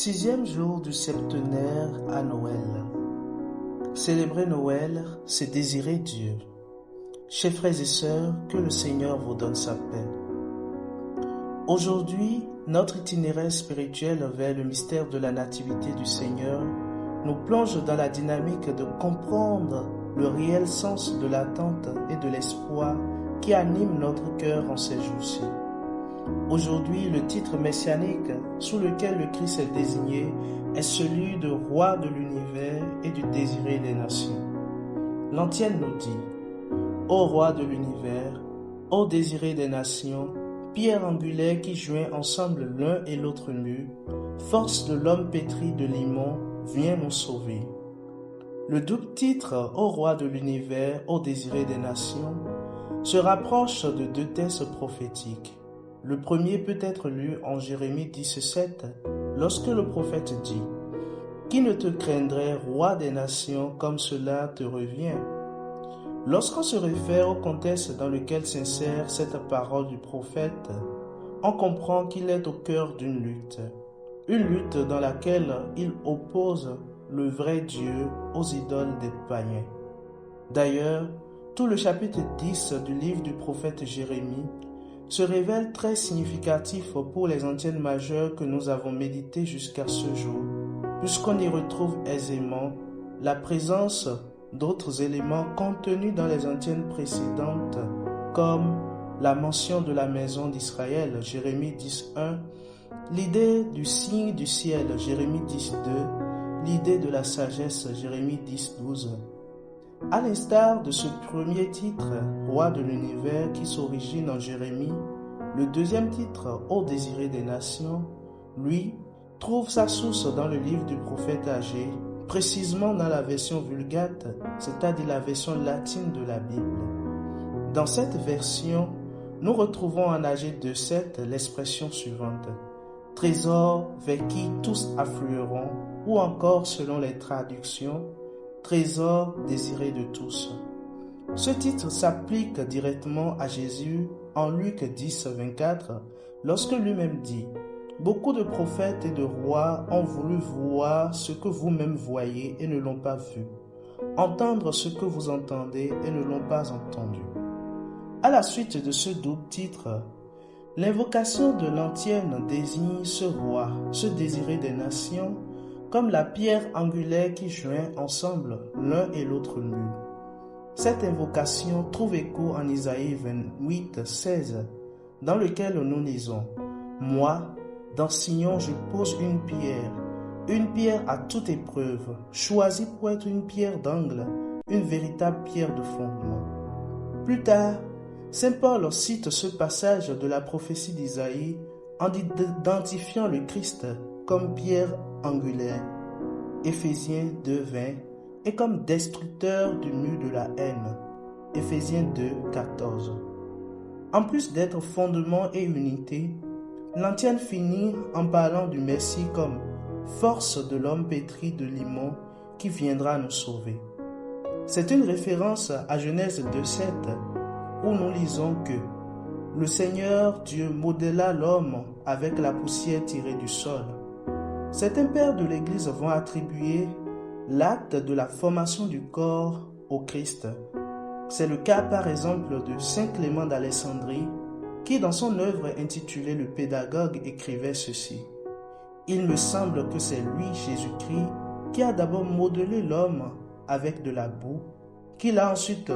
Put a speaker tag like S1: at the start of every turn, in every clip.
S1: Sixième jour du septenaire à Noël. Célébrer Noël, c'est désirer Dieu. Chers frères et sœurs, que le Seigneur vous donne sa paix. Aujourd'hui, notre itinéraire spirituel vers le mystère de la nativité du Seigneur nous plonge dans la dynamique de comprendre le réel sens de l'attente et de l'espoir qui anime notre cœur en ces jours-ci. Aujourd'hui, le titre messianique sous lequel le Christ est désigné est celui de roi de l'univers et du désiré des nations. L'antienne nous dit: Ô roi de l'univers, ô désiré des nations, pierre angulaire qui joint ensemble l'un et l'autre mur, force de l'homme pétri de limon, viens nous sauver. Le double titre, ô roi de l'univers, ô désiré des nations, se rapproche de deux textes prophétiques. Le premier peut être lu en Jérémie 10,7, lorsque le prophète dit: Qui ne te craindrait, roi des nations, comme cela te revient? Lorsqu'on se réfère au contexte dans lequel s'insère cette parole du prophète, on comprend qu'il est au cœur d'une lutte dans laquelle il oppose le vrai Dieu aux idoles des païens. D'ailleurs, tout le chapitre 10 du livre du prophète Jérémie se révèle très significatif pour les antiennes majeures que nous avons méditées jusqu'à ce jour, puisqu'on y retrouve aisément la présence d'autres éléments contenus dans les antiennes précédentes, comme la mention de la maison d'Israël, Jérémie 10.1, l'idée du signe du ciel, Jérémie 10.2, l'idée de la sagesse, Jérémie 10.12. À l'instar de ce premier titre, roi de l'univers, qui s'origine en Jérémie, le deuxième titre, ô désiré des nations, lui, trouve sa source dans le livre du prophète Agé, précisément dans la version Vulgate, c'est-à-dire la version latine de la Bible. Dans cette version, nous retrouvons en Agé 2.7 l'expression suivante: trésor vers qui tous afflueront, ou encore, selon les traductions, trésor désiré de tous. Ce titre s'applique directement à Jésus en Luc 10.24, lorsque lui-même dit: Beaucoup de prophètes et de rois ont voulu voir ce que vous-même voyez et ne l'ont pas vu, entendre ce que vous entendez et ne l'ont pas entendu. À la suite de ce double titre, l'invocation de l'antienne désigne ce roi, ce désiré des nations, comme la pierre angulaire qui joint ensemble l'un et l'autre mur. Cette invocation trouve écho en Isaïe 28.16, dans lequel nous lisons: Moi, dans Sion, je pose une pierre à toute épreuve, choisie pour être une pierre d'angle, une véritable pierre de fondement. Plus tard, Saint Paul cite ce passage de la prophétie d'Isaïe en identifiant le Christ comme pierre angulaire, Éphésiens 2.20, et comme destructeur du mur de la haine, Éphésiens 2.14. En plus d'être fondement et unité, l'antienne finit en parlant du Messie comme force de l'homme pétri de limon qui viendra nous sauver. C'est une référence à Genèse 2.7 où nous lisons que le Seigneur Dieu modéla l'homme avec la poussière tirée du sol. Certains pères de l'Église vont attribuer l'acte de la formation du corps au Christ. C'est le cas par exemple de Saint Clément d'Alexandrie, qui dans son œuvre intitulée Le Pédagogue écrivait ceci: Il me semble que c'est lui, Jésus-Christ, qui a d'abord modelé l'homme avec de la boue, qu'il a ensuite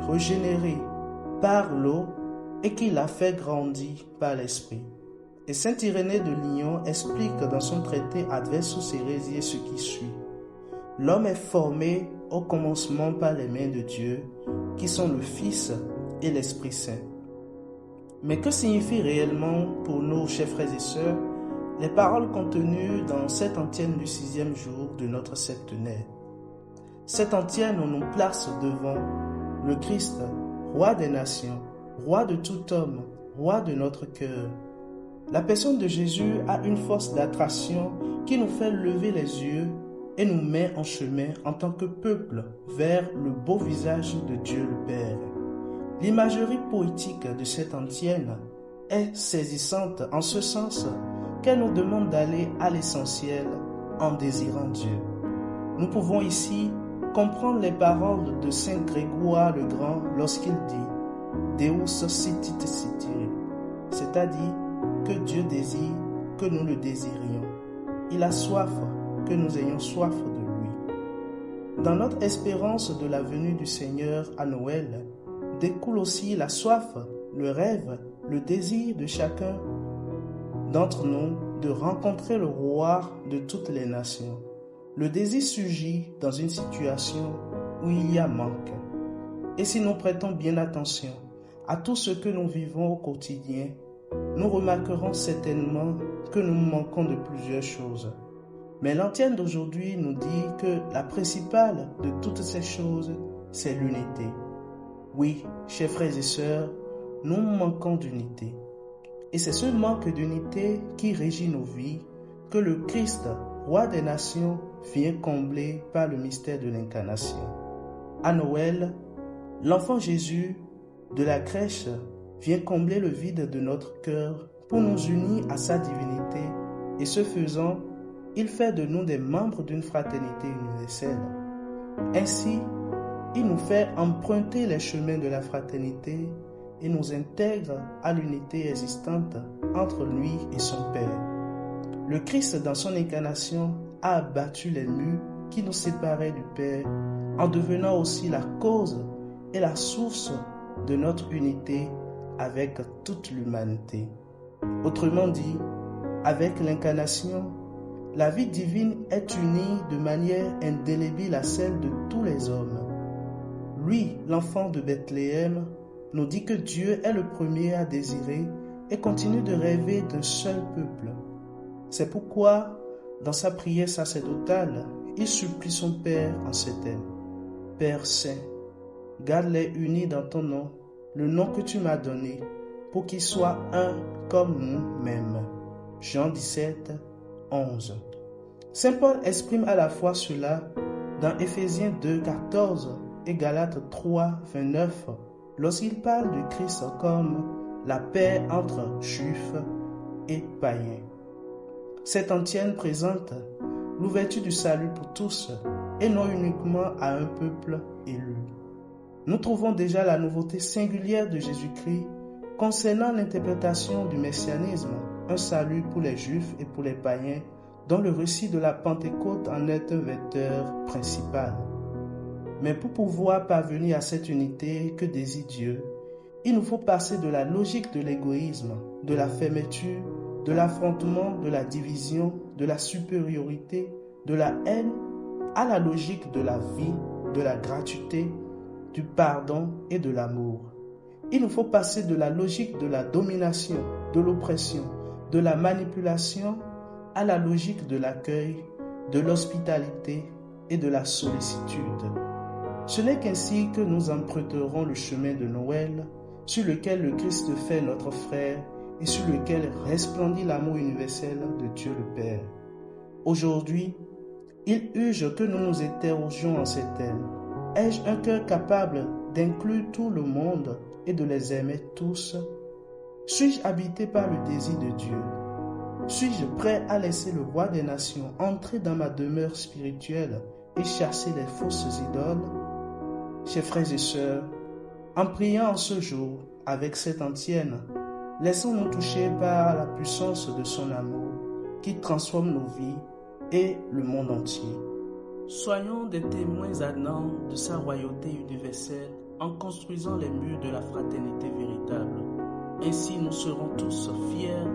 S1: régénéré par l'eau et qu'il a fait grandir par l'Esprit. Et saint Irénée de Lyon explique dans son traité Adversus Heresiae ce qui suit: L'homme est formé au commencement par les mains de Dieu, qui sont le Fils et l'Esprit Saint. Mais que signifient réellement pour nous, chers frères et sœurs, les paroles contenues dans cette antienne du sixième jour de notre septenaire? Cette antienne nous place devant le Christ, roi des nations, roi de tout homme, roi de notre cœur. La personne de Jésus a une force d'attraction qui nous fait lever les yeux et nous met en chemin en tant que peuple vers le beau visage de Dieu le Père. L'imagerie poétique de cette antienne est saisissante en ce sens qu'elle nous demande d'aller à l'essentiel en désirant Dieu. Nous pouvons ici comprendre les paroles de Saint Grégoire le Grand lorsqu'il dit « Deus sitit citiri », c'est-à-dire que Dieu désire que nous le désirions. Il a soif que nous ayons soif de lui. Dans notre espérance de la venue du Seigneur à Noël, découle aussi la soif, le rêve, le désir de chacun d'entre nous de rencontrer le roi de toutes les nations. Le désir surgit dans une situation où il y a manque. Et si nous prêtons bien attention à tout ce que nous vivons au quotidien, nous remarquerons certainement que nous manquons de plusieurs choses. Mais l'antienne d'aujourd'hui nous dit que la principale de toutes ces choses, c'est l'unité. Oui, chers frères et sœurs, nous manquons d'unité. Et c'est ce manque d'unité qui régit nos vies que le Christ, roi des nations, vient combler par le mystère de l'incarnation. À Noël, l'enfant Jésus de la crèche vient combler le vide de notre cœur pour nous unir à sa divinité et ce faisant, il fait de nous des membres d'une fraternité universelle. Ainsi, il nous fait emprunter les chemins de la fraternité et nous intègre à l'unité existante entre lui et son Père. Le Christ, dans son incarnation, a abattu les murs qui nous séparaient du Père en devenant aussi la cause et la source de notre unité avec toute l'humanité. Autrement dit, avec l'incarnation, la vie divine est unie de manière indélébile à celle de tous les hommes. Lui, l'enfant de Bethléem, nous dit que Dieu est le premier à désirer et continue de rêver d'un seul peuple. C'est pourquoi, dans sa prière sacerdotale, il supplie son Père en ces termes. Père Saint, garde-les unis dans ton nom, le nom que tu m'as donné, pour qu'ils soient un comme nous-mêmes. Jean 17, 11. Saint Paul exprime à la fois cela dans Éphésiens 2, 14 et Galates 3, 29, lorsqu'il parle du Christ comme la paix entre juifs et païens. Cette antienne présente l'ouverture du salut pour tous et non uniquement à un peuple élu. Nous trouvons déjà la nouveauté singulière de Jésus-Christ concernant l'interprétation du messianisme, un salut pour les juifs et pour les païens, dont le récit de la Pentecôte en est un vecteur principal. Mais pour pouvoir parvenir à cette unité que désire Dieu, il nous faut passer de la logique de l'égoïsme, de la fermeture, de l'affrontement, de la division, de la supériorité, de la haine, à la logique de la vie, de la gratuité, du pardon et de l'amour. Il nous faut passer de la logique de la domination, de l'oppression, de la manipulation, à la logique de l'accueil, de l'hospitalité et de la sollicitude. Ce n'est qu'ainsi que nous emprunterons le chemin de Noël, sur lequel le Christ fait notre frère et sur lequel resplendit l'amour universel de Dieu le Père. Aujourd'hui, il urge que nous nous interrogions en ces termes. Ai-je un cœur capable d'inclure tout le monde et de les aimer tous? Suis-je habité par le désir de Dieu? Suis-je prêt à laisser le roi des nations entrer dans ma demeure spirituelle et chasser les fausses idoles? Chers frères et sœurs, en priant en ce jour avec cette antienne, laissons-nous toucher par la puissance de son amour qui transforme nos vies et le monde entier. Soyons des témoins ardents de sa royauté universelle en construisant les murs de la fraternité véritable. Ainsi nous serons tous fiers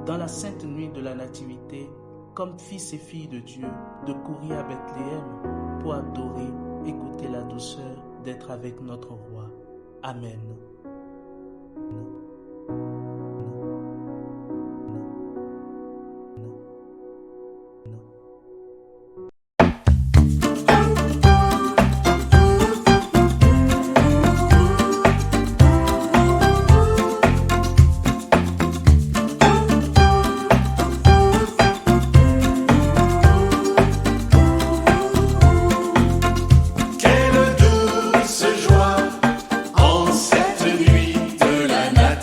S1: dans la sainte nuit de la Nativité, comme fils et filles de Dieu, de courir à Bethléem pour adorer et goûter la douceur d'être avec notre roi. Amen.
S2: Quelle douce joie en cette nuit de la nativité.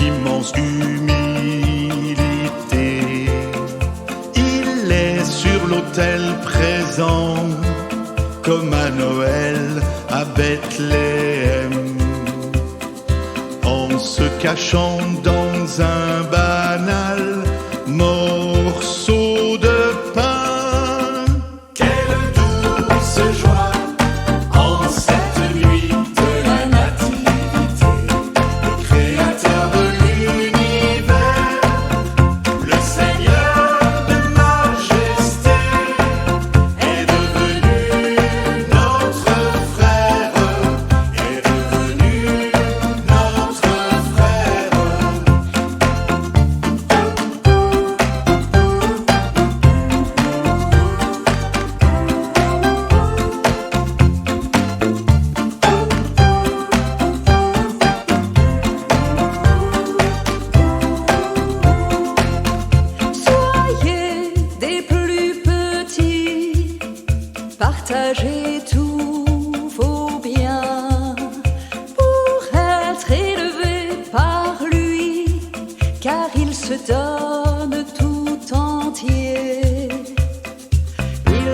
S2: d'immense humilité. Il est sur l'autel présent, comme à Noël à Bethléem, en se cachant dans un banal morceau de pain. Quelle douce joie en cette nuit de la nativité, le créateur de l'univers, le Seigneur de majesté est devenu notre frère, est devenu notre frère.
S3: Soyez des plus petits, partagez tous vos biens pour être élevés par lui, car il se donne tout entier. Il